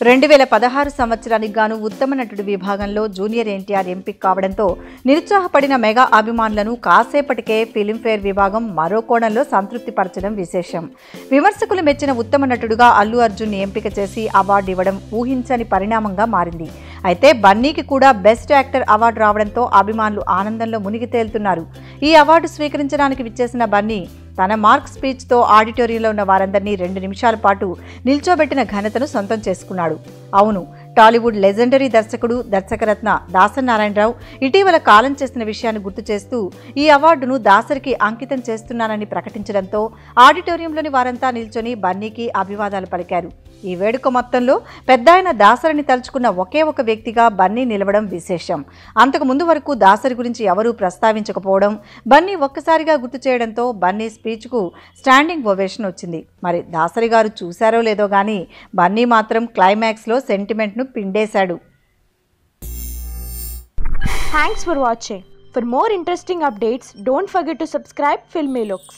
2016 సంవత్సరానికి గాను ఉత్తమ నటుడి విభాగంలో జూనియర్ ఎన్టీఆర్ ఎంపిక కావడంతో నిరుత్సాహపడిన మెగా అభిమానులను కాసేపటికే ఫిల్మ్ఫేర్ విభాగం మరో కోణంలో సంతృప్తిపరచడం విశేషం. విమర్శకులు మెచ్చిన ఉత్తమ నటుడుగా అల్లు అర్జున్ ఎంపిక చేసి అవార్డు ఇవ్వడం ఊహించని పరిణామంగా మారింది. అయితే బన్నీకి కూడా బెస్ట్ యాక్టర్ అవార్డు రావడంతో అభిమానులు ఆనందంలో మునిగి తేలుతున్నారు. ఈ అవార్డు స్వీకరించడానికి విచ్చేసిన బన్నీ తన మార్క్ స్పీచ్తో ఆడిటోరియంలో ఉన్న వారందరినీ 2 నిమిషాల పాటు నిల్చోబెట్టిన ఘనతను సొంతం చేసుకున్నాడు. అవును, టాలీవుడ్ లెజెండరీ దర్శకుడు దర్శకరత్న దాసరి నారాయణరావు ఇటీవల కాలం చేసిన విషయాన్ని గుర్తు చేస్తూ ఈ అవార్డును దాసరికి అంకితం చేస్తున్నానని ప్రకటించడంతో ఆడిటోరియంలోని వారంతా నిల్చొని బన్నీకి అభివాదాలు పలికారు. ఈ వేడుక మొత్తంలో పెద్దాయన దాసరిని తలుచుకున్న ఒకే ఒక వ్యక్తిగా బన్నీ నిలవడం విశేషం. అంతకు ముందు వరకు దాసరి గురించి ఎవరూ ప్రస్తావించకపోవడం, బన్నీ ఒక్కసారిగా గుర్తు చేయడంతో బన్నీ స్పీచ్కు స్టాండింగ్ ఓవేషన్ వచ్చింది. మరి దాసరి గారు చూశారో లేదో గానీ బన్నీ మాత్రం క్లైమాక్స్లో సెంటిమెంట్ను పిండేశాడు. Thanks for watching. For more interesting updates, don't forget to subscribe Filmy Looks.